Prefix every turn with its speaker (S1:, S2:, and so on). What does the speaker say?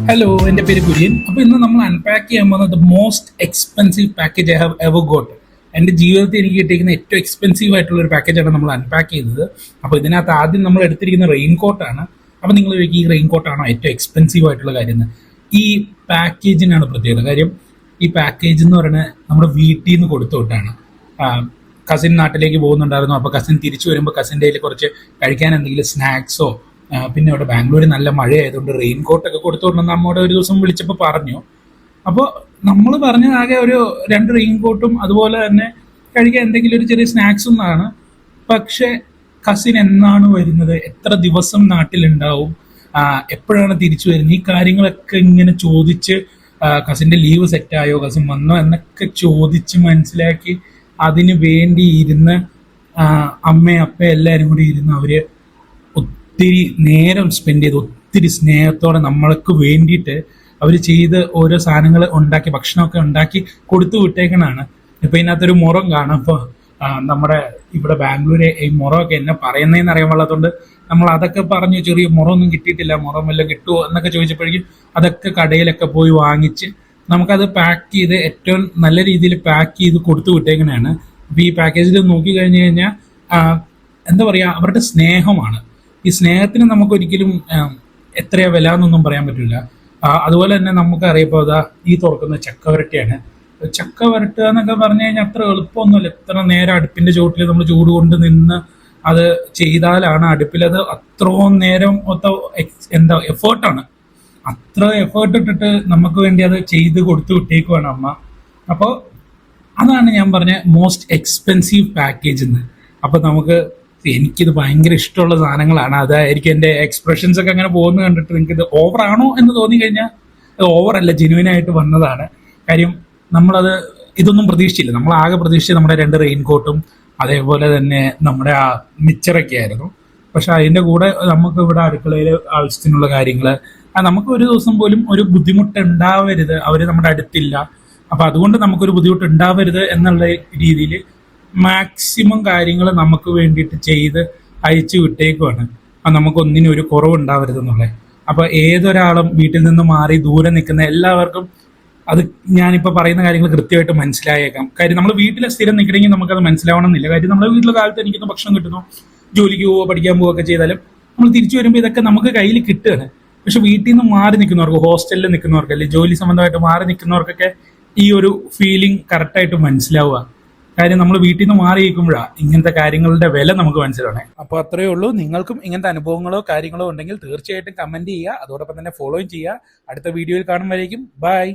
S1: Hello, എൻ്റെ പേര് കുര്യൻ. അപ്പോൾ ഇന്ന് നമ്മൾ അൺപാക്ക് ചെയ്യാൻ പോകുന്നത് most expensive package I have ever got. എൻ്റെ ജീവിതത്തിൽ എനിക്ക് കിട്ടിയിരിക്കുന്ന ഏറ്റവും എക്സ്പെൻസീവ് ആയിട്ടുള്ള ഒരു പാക്കേജാണ് നമ്മൾ അൺപാക്ക് ചെയ്തത്. അപ്പോൾ ഇതിനകത്ത് ആദ്യം നമ്മൾ എടുത്തിരിക്കുന്ന റെയിൻ കോട്ടാണ്. അപ്പോൾ നിങ്ങൾ ഈ റെയിൻ കോട്ടാണോ ഏറ്റവും എക്സ്പെൻസീവ് ആയിട്ടുള്ള കാര്യം? ഈ പാക്കേജിനാണ് പ്രത്യേകത. കാര്യം ഈ പാക്കേജ് എന്ന് പറയുന്നത് നമ്മുടെ വീട്ടിൽ നിന്ന് കൊടുത്തു വിട്ടാണ്. കസിൻ നാട്ടിലേക്ക് പോകുന്നുണ്ടായിരുന്നു. അപ്പോൾ കസിൻ തിരിച്ചു വരുമ്പോൾ കസിൻ്റെ കയ്യിൽ കുറച്ച് കഴിക്കാൻ എന്തെങ്കിലും സ്നാക്സോ, പിന്നെ അവിടെ ബാംഗ്ലൂർ നല്ല മഴയായതുകൊണ്ട് റെയിൻ കോട്ടൊക്കെ കൊടുത്തുകൊണ്ട് നമ്മോട് ഒരു ദിവസം വിളിച്ചപ്പോൾ പറഞ്ഞു. അപ്പോൾ നമ്മൾ പറഞ്ഞത് ആകെ ഒരു 2 റെയിൻ കോട്ടും അതുപോലെ തന്നെ കഴിക്കാൻ എന്തെങ്കിലും ഒരു ചെറിയ സ്നാക്സും എന്നാണ്. പക്ഷെ കസിൻ എന്നാണ് വരുന്നത്, എത്ര ദിവസം നാട്ടിലുണ്ടാവും, എപ്പോഴാണ് തിരിച്ചു വരുന്നത്, ഈ കാര്യങ്ങളൊക്കെ ഇങ്ങനെ ചോദിച്ച് കസിൻ്റെ ലീവ് സെറ്റായോ, കസിൻ വന്നോ എന്നൊക്കെ ചോദിച്ച് മനസ്സിലാക്കി അതിന് വേണ്ടി ഇരുന്ന് അമ്മയും അപ്പയും എല്ലാവരും കൂടി ഇരുന്ന് അവര് ഒത്തിരി നേരം സ്പെൻഡ് ചെയ്ത് ഒത്തിരി സ്നേഹത്തോടെ നമ്മൾക്ക് വേണ്ടിയിട്ട് അവർ ചെയ്ത് ഓരോ സാധനങ്ങൾ ഉണ്ടാക്കി, ഭക്ഷണമൊക്കെ ഉണ്ടാക്കി കൊടുത്തു വിട്ടേക്കണാണ്. ഇപ്പം ഇതിനകത്തൊരു മുറം കാണാം. അപ്പോൾ നമ്മുടെ ഇവിടെ ബാംഗ്ലൂരെ ഈ മുറമൊക്കെ എന്നെ പറയുന്നതെന്ന് അറിയാൻ പാടില്ലാത്തതുകൊണ്ട് നമ്മൾ അതൊക്കെ പറഞ്ഞു. ചെറിയ മുറമൊന്നും കിട്ടിയിട്ടില്ല, മുറം വല്ലതും കിട്ടുമോ എന്നൊക്കെ ചോദിച്ചപ്പോഴേക്കും അതൊക്കെ കടയിലൊക്കെ പോയി വാങ്ങിച്ച് നമുക്കത് പാക്ക് ചെയ്ത് ഏറ്റവും നല്ല രീതിയിൽ പാക്ക് ചെയ്ത് കൊടുത്തു വിട്ടേക്കണതാണ്. അപ്പോൾ ഈ പാക്കേജിൽ നോക്കി കഴിഞ്ഞു കഴിഞ്ഞാൽ എന്താ പറയുക, അവരുടെ സ്നേഹമാണ്. ഈ സ്നേഹത്തിന് നമുക്കൊരിക്കലും എത്രയാ വില എന്നൊന്നും പറയാൻ പറ്റില്ല. അതുപോലെ തന്നെ നമുക്കറിയപ്പോൾ അതാ ഈ തുറക്കുന്ന ചക്ക വരട്ടിയാണ്. ചക്ക വരട്ടുക എന്നൊക്കെ പറഞ്ഞു കഴിഞ്ഞാൽ അത്ര എളുപ്പമൊന്നുമല്ല. എത്ര നേരം അടുപ്പിൻ്റെ ചുവട്ടിൽ നമ്മൾ ചൂട് കൊണ്ട് നിന്ന് അത് ചെയ്താലാണ് അടുപ്പിലത് അത്രയും നേരം എന്താ എഫേർട്ടാണ്. അത്ര എഫേർട്ട് ഇട്ടിട്ട് നമുക്ക് വേണ്ടി അത് ചെയ്ത് കൊടുത്തു വിട്ടേക്കുവാണ് അമ്മ. അപ്പോൾ അതാണ് ഞാൻ പറഞ്ഞ മോസ്റ്റ് എക്സ്പെൻസീവ് പാക്കേജ് എന്ന്. അപ്പോൾ എനിക്കിത് ഭയങ്കര ഇഷ്ടമുള്ള സാധനങ്ങളാണ്. അതായിരിക്കും എൻ്റെ എക്സ്പ്രഷൻസ് ഒക്കെ അങ്ങനെ പോകുന്നത് കണ്ടിട്ട് നിങ്ങൾക്ക് ഇത് ഓവറാണോ എന്ന് തോന്നിക്കഴിഞ്ഞാൽ ഓവറല്ല, ജെന്യുവനായിട്ട് വന്നതാണ്. കാര്യം ഇതൊന്നും പ്രതീക്ഷിച്ചില്ല. നമ്മൾ ആകെ പ്രതീക്ഷിച്ച് നമ്മുടെ 2 റെയിൻ കോട്ടും അതേപോലെ തന്നെ നമ്മുടെ ആ മിച്ചറൊക്കെ ആയിരുന്നു. പക്ഷെ അതിൻ്റെ കൂടെ നമുക്ക് ഇവിടെ അടുക്കളയിൽ ആവശ്യത്തിനുള്ള കാര്യങ്ങൾ, നമുക്ക് ഒരു ദിവസം പോലും ഒരു ബുദ്ധിമുട്ട് ഉണ്ടാവരുത്, അവർ നമ്മുടെ അടുത്തില്ല, അപ്പം അതുകൊണ്ട് നമുക്കൊരു ബുദ്ധിമുട്ട് ഉണ്ടാവരുത് എന്നുള്ള രീതിയിൽ മാക്സിമം കാര്യങ്ങൾ നമുക്ക് വേണ്ടിയിട്ട് ചെയ്ത് അയച്ചു വിട്ടേക്കുവാണ്. നമുക്കൊന്നിനും ഒരു കുറവുണ്ടാവരുതെന്നുള്ളത്. അപ്പോൾ ഏതൊരാളും വീട്ടിൽ നിന്ന് മാറി ദൂരെ നിൽക്കുന്ന എല്ലാവർക്കും അത് ഞാനിപ്പോൾ പറയുന്ന കാര്യങ്ങൾ കൃത്യമായിട്ട് മനസ്സിലായേക്കാം. കാര്യം നമ്മൾ വീട്ടിൽ സ്ഥിരം നിൽക്കണമെങ്കിൽ നമുക്കത് മനസ്സിലാവണം എന്നില്ല. കാര്യം നമ്മുടെ വീട്ടിലെ കാലത്ത് എനിക്കൊന്ന് ഭക്ഷണം കിട്ടുന്നു, ജോലിക്ക് പോവുക പഠിക്കാൻ പോവുകയൊക്കെ ചെയ്താലും നമ്മൾ തിരിച്ചു വരുമ്പോൾ ഇതൊക്കെ നമുക്ക് കയ്യിൽ കിട്ടുകയാണ്. പക്ഷെ വീട്ടിൽ നിന്ന് മാറി നിൽക്കുന്നവർക്ക്, ഹോസ്റ്റലിൽ നിൽക്കുന്നവർക്ക്, അല്ലെങ്കിൽ ജോലി സംബന്ധമായിട്ട് മാറി നിൽക്കുന്നവർക്കൊക്കെ ഈ ഒരു ഫീലിംഗ് കറക്റ്റായിട്ട് മനസ്സിലാവുക. കാര്യം നമ്മൾ വീട്ടിൽ നിന്ന് മാറി നിൽക്കുമ്പോഴാണ് ഇങ്ങനത്തെ കാര്യങ്ങളുടെ വില നമുക്ക് മനസ്സിലാവണേ. അപ്പോൾ അത്രയേ ഉള്ളൂ. നിങ്ങൾക്കും ഇങ്ങനത്തെ അനുഭവങ്ങളോ കാര്യങ്ങളോ ഉണ്ടെങ്കിൽ തീർച്ചയായിട്ടും കമൻറ്റ് ചെയ്യുക. അതോടൊപ്പം തന്നെ ഫോളോയും ചെയ്യുക. അടുത്ത വീഡിയോയിൽ കാണുമ്പോഴേക്കും ബൈ.